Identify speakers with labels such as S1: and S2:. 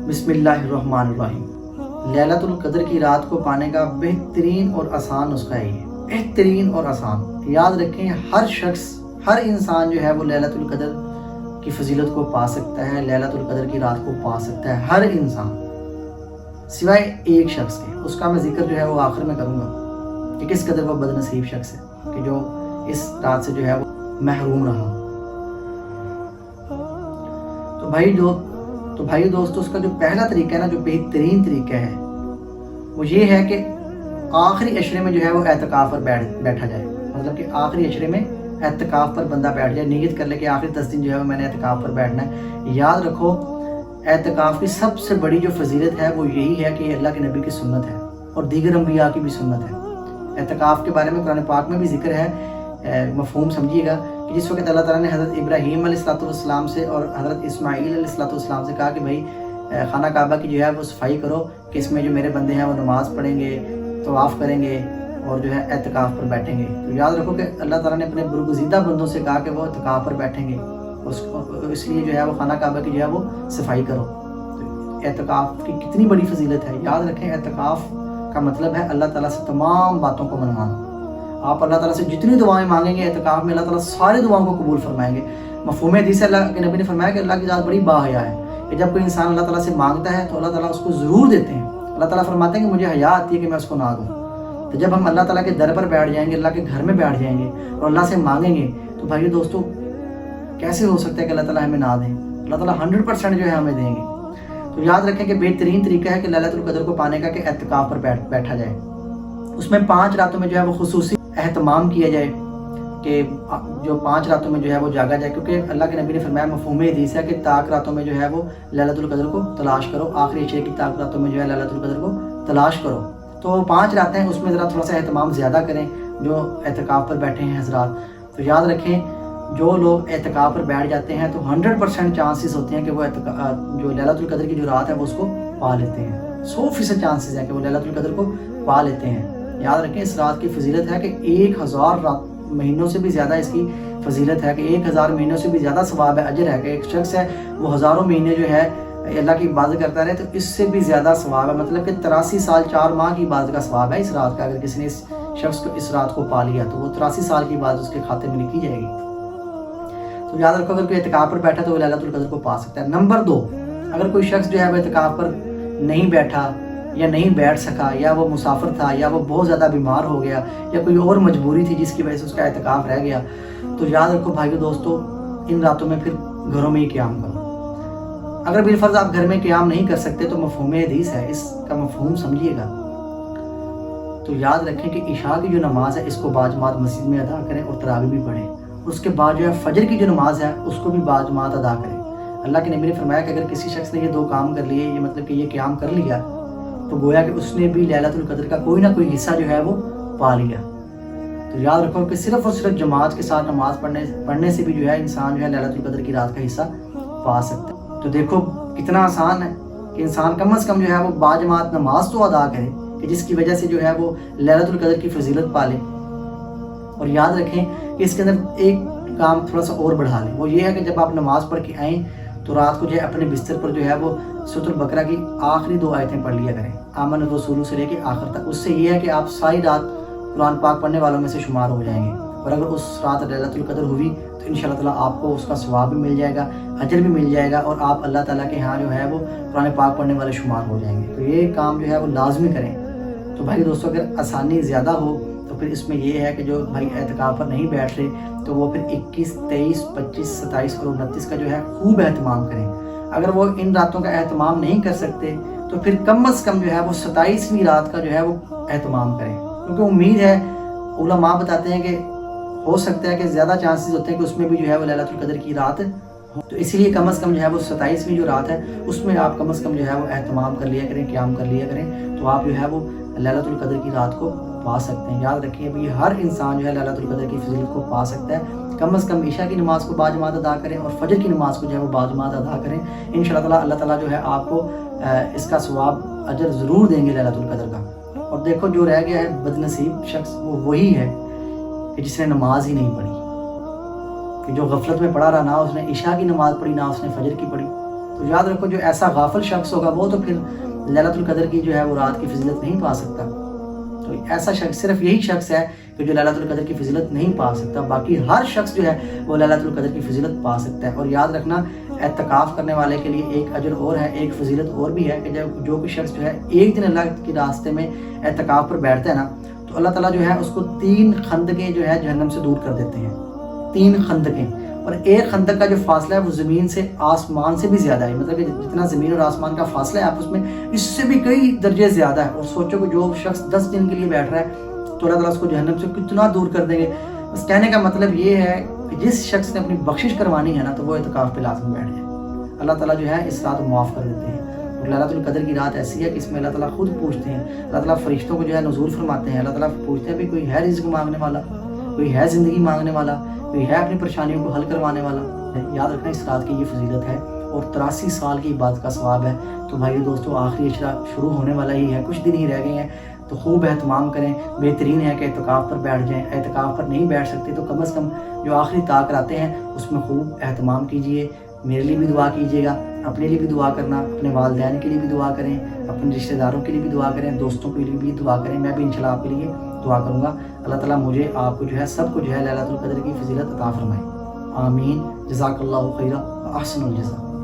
S1: बिस्मिल्लाहिर्रहमानिर्रहीम। लैलतुल क़द्र की रात को पाने का बेहतरीन और आसान नुस्खा है ये, बेहतरीन और आसान। याद रखें, हर शख्स, हर इंसान जो है वो लैलतुल क़द्र की फजीलत को पा सकता है, लैलतुल क़द्र की रात को पा सकता है, हर इंसान, सिवाय एक शख्स के। उसका मैं जिक्र जो है वो आखिर में करूँगा कि किस कदर वो बदनसीब शख्स है कि जो इस रात से जो है वो महरूम रहा। तो भाई दोस्तों, उसका जो पहला तरीका है ना, जो बेहतरीन तरीका है, वो ये है कि आखिरी अशरे में जो है वो एतकाफ़ पर बैठा जाए। मतलब कि आखिरी अशरे में एतकाफ़ पर बंदा बैठ जाए, नीयत कर ले कि आखिरी 10 दिन जो है वो मैंने एतकाफ़ पर बैठना है। याद रखो, एतकाफ़ की सबसे बड़ी जो फजीलत है वो यही है कि अल्लाह के नबी की सुन्नत है और दीगर अंबिया की भी सुन्नत है। एतकाफ़ के बारे में कुरान पाक में भी जिक्र है, मफ़हूम समझिएगा कि जिस वक्त अल्लाह ताला ने हज़रत इब्राहीम अलैहिस्सलाम से और हज़रत इस्माईल अलैहिस्सलाम से कहा कि भाई खाना काबा की जो है वो सफाई करो, कि इसमें जो मेरे बंदे हैं वो नमाज़ पढ़ेंगे, तवाफ़ करेंगे और जो है एतकाफ़ पर बैठेंगे। तो याद रखो कि अल्लाह ताला ने अपने बरगुज़ीदा बंदों से कहा कि वो एतकाफ़ पर बैठेंगे, इसलिए जो है वो खाना काबा की जो है वो सफाई करो। तो एतकाफ़ की कितनी बड़ी फजीलत है। याद रखें, एतकाफ़ का मतलब है अल्लाह ताला से तमाम बातों को मनवाना। आप अल्लाह ताला से जितनी दुआएं मांगेंगे एतकाफ़ में, अल्लाह ताला सारी दुआओं को कबूल फरमाएंगे। मफ़हूम हदीस है, अल्लाह के नबी ने फरमाया कि अल्लाह की ज़ात बड़ी बाहया है कि जब कोई इंसान अल्लाह ताला से मांगता है तो अल्लाह ताला उसको ज़रूर देते हैं। अल्लाह ताला फरमाते हैं कि मुझे हया आती है कि मैं उसको ना दूँ। तो जब हम अल्लाह ताला के दर पर बैठ जाएंगे, अल्लाह के घर में बैठ जाएंगे और अल्लाह से मांगेंगे, तो भाई दोस्तों, कैसे हो सकता है कि अल्लाह ताला हमें ना दें? अल्लाह ताला 100% जो है हमें देंगे। तो याद रखें कि बेहतरीन तरीका है कि लैलतुल क़द्र को पाने का कि एतकाफ़ पर बैठा जाए। उसमें 5 रातों में जो है वो खुसूसी एहतमाम किया जाए कि जो 5 रातों में जो है वो जागा जाए, क्योंकि अल्लाह के नबी ने फरमाया, मफ़हूम हदीस है कि ताक रातों में जो है वो लैलतुल क़द्र को तलाश करो, आखिरी 6 की ताक रातों में जो है लैलतुल क़द्र को तलाश करो। तो 5 रातें हैं, उसमें ज़रा थोड़ा सा एहतमाम ज़्यादा करें जो एतकाफ़ पर बैठे हैं हज़रात। तो याद रखें, जो लोग एतकाफ़ पर बैठ जाते हैं तो 100% चांसेस होते हैं कि वो जो लैलतुल क़द्र की जो रात है वो उसको पा लेते हैं। 100% चांसेस हैं कि वो लैलतुल क़द्र को पा लेते हैं। याद रखें, इस रात की फजीलत है कि 1000 महीनों से भी ज़्यादा इसकी फजीलत है, कि 1000 महीनों से भी ज़्यादा सवाब है, अजर है कि एक शख्स है वो हज़ारों महीने जो है अल्लाह की इबादत करता रहे, तो इससे भी ज़्यादा सवाब है। मतलब कि 83 साल 4 माह की इबादत का सवाब है इस रात का। अगर किसी ने इस शख्स को इस रात को पा लिया तो वो 83 साल की इबादत उसके खाते में लिखी जाएगी। तो याद रखो, अगर कोई एतकाफ़ पर बैठा तो वो लैलतुल क़द्र को पा सकता है। नंबर 2, अगर कोई शख्स जो है वो एतकाफ़ पर नहीं बैठा या नहीं बैठ सका, या वो मुसाफिर था, या वो बहुत ज़्यादा बीमार हो गया, या कोई और मजबूरी थी जिसकी वजह से उसका एतकाफ़ रह गया, तो याद रखो भाइयों दोस्तों, इन रातों में फिर घरों में ही क़याम करो। अगर बिलफर्ज आप घर में क़याम नहीं कर सकते तो मफ़हूम हदीस है, इसका मफ़हूम समझिएगा। तो याद रखें कि इशा की जो नमाज़ है इसको बाजमात मस्जिद में अदा करें और तरावी भी पढ़ें। उसके बाद जो है फजर की जो नमाज़ है उसको भी बाजमात अदा करें। अल्लाह के नबी ने फरमाया कि अगर किसी शख्स ने ये 2 काम कर लिए, ये मतलब कि ये क़याम कर लिया, तो गोया कि उसने भी लैलतुल क़द्र का कोई ना कोई हिस्सा जो है वो पा लिया। तो याद रखो कि सिर्फ़ और सिर्फ जमात के साथ नमाज़ पढ़ने से भी जो है इंसान जो है लैलतुल क़द्र की रात का हिस्सा पा सकता है। तो देखो कितना आसान है कि इंसान कम से कम जो है वो बाजमात नमाज तो अदा करे कि जिसकी वजह से जो है वो लैलतुल क़द्र की फजीलत पा ले। और याद रखें कि इसके अंदर एक काम थोड़ा सा और बढ़ा लें, वो ये है कि जब आप नमाज़ पढ़ के आएँ तो रात को जो है अपने बिस्तर पर जो है वो सूरह बकरा की आखिरी 2 आयतें पढ़ लिया करें, आमन रसूल से लेके आखिर तक। उससे ये है कि आप सारी रात कुरान पाक पढ़ने वालों में से शुमार हो जाएंगे। और अगर उस रात लैलतुल क़द्र हुई तो इंशाअल्लाह ताला आपको उसका सवाब भी मिल जाएगा, अजर भी मिल जाएगा, और आप अल्लाह ताला के यहाँ जो है वो कुरान पाक पढ़ने वाले शुमार हो जाएंगे। तो ये काम जो है वो लाजमी करें। तो भाई दोस्तों, अगर आसानी ज़्यादा हो तो फिर इसमें ये है कि जो भाई एतकाफ़ पर नहीं बैठ रहे तो वो फिर 21, 23, 25, 27 और 29 का जो है खूब एहतमाम करें। अगर वो इन रातों का एहतमाम नहीं कर सकते तो फिर कम से कम जो है वो 27वीं रात का जो है वो एहतमाम करें, क्योंकि उम्मीद है, उलमा बताते हैं कि हो सकता है कि ज़्यादा चांसेस होते हैं कि उसमें भी जो है वो लैलतुल क़द्र की रात हो। तो इसीलिए कम से कम जो है वो 27वीं जो रात है उसमें आप कम से कम जो है वो एहतमाम कर लिया करें, क़याम कर लिया करें, तो आप जो है वो लैलतुल क़द्र की रात को पा सकते हैं। याद रखिए, अभी हर इंसान जो है लैलतुल क़द्र की फजीलत को पा सकता है। कम से कम इशा की नमाज़ को बाजमात अदा करें और फजर की नमाज़ को जो है वो बाजमात अदा करें। इंशाअल्लाह अल्लाह ताला जो है आपको इसका सवाब अजर ज़रूर देंगे लैलतुल क़द्र का। और देखो, जो रह गया है बदनसीब शख्स वो वही है कि जिसने नमाज ही नहीं पढ़ी, कि जो गफलत में पड़ा रहा, ना उसने इशा की नमाज़ पढ़ी ना उसने फजर की पढ़ी। تو یاد رکھو جو ایسا غافل شخص ہوگا وہ تو پھر لیلۃ القدر کی جو ہے وہ رات کی فضیلت نہیں پا سکتا. تو ایسا شخص صرف یہی شخص ہے کہ جو لیلۃ القدر کی فضیلت نہیں پا سکتا. باقی ہر شخص جو ہے وہ لیلۃ القدر کی فضیلت پا سکتا ہے. اور یاد رکھنا اعتکاف کرنے والے کے لیے ایک اجر اور ہے, ایک فضیلت اور بھی ہے کہ جو کوئی شخص جو ہے ایک دن اللہ کے راستے میں اعتکاف پر بیٹھتا ہے نا, تو اللہ تعالیٰ جو ہے اس کو 3 خندقیں جو ہے جہنم سے دور کر دیتے ہیں. 3 خندقیں, اور ایک خندق کا جو فاصلہ ہے وہ زمین سے آسمان سے بھی زیادہ ہے. مطلب کہ جتنا زمین اور آسمان کا فاصلہ ہے آپس میں, اس سے بھی کئی درجے زیادہ ہے. اور سوچو کہ جو شخص 10 دن کے لیے بیٹھ رہا ہے تو اللہ تعالیٰ اس کو جہنم سے کتنا دور کر دیں گے. بس کہنے کا مطلب یہ ہے کہ جس شخص نے اپنی بخشش کروانی ہے نا تو وہ اعتکاف پہ لازم بیٹھ جائے. اللہ تعالیٰ جو ہے اس رات کو معاف کر دیتے ہیں. اور لیلۃ القدر کی رات ایسی ہے کہ اس میں اللہ تعالیٰ خود پوچھتے ہیں, اللہ تعالیٰ فرشتوں کو جو ہے نزول فرماتے ہیں. اللہ تعالیٰ پوچھتے ہیں بھی کوئی ہے رزق مانگنے والا, کوئی ہے زندگی مانگنے والا, کوئی ہے اپنی پریشانیوں کو حل کروانے والا. یاد رکھنا اس رات کی یہ فضیلت ہے اور 83 سال کی عبادت کا ثواب ہے. تو بھائی دوستو آخری عشرہ شروع ہونے والا ہی ہے, کچھ دن ہی رہ گئے ہیں, تو خوب اہتمام کریں. بہترین ہے کہ اعتکاف پر بیٹھ جائیں. اعتکاف پر نہیں بیٹھ سکتے تو کم از کم جو آخری طاق آتے ہیں اس میں خوب اہتمام کیجئے. میرے لیے بھی دعا کیجیے گا, اپنے لیے بھی دعا کرنا, اپنے والدین کے لیے بھی دعا کریں, اپنے رشتہ داروں کے لیے بھی دعا کریں, دوستوں کے لیے بھی دعا کریں. میں بھی انشاءاللہ آپ کے لیے دعا کروں گا. اللہ تعالیٰ مجھے آپ کو جو ہے سب کو جو ہے لیلۃ القدر کی فضیلت عطا فرمائے. آمین. جزاک اللہ خیرا و احسن الجزا.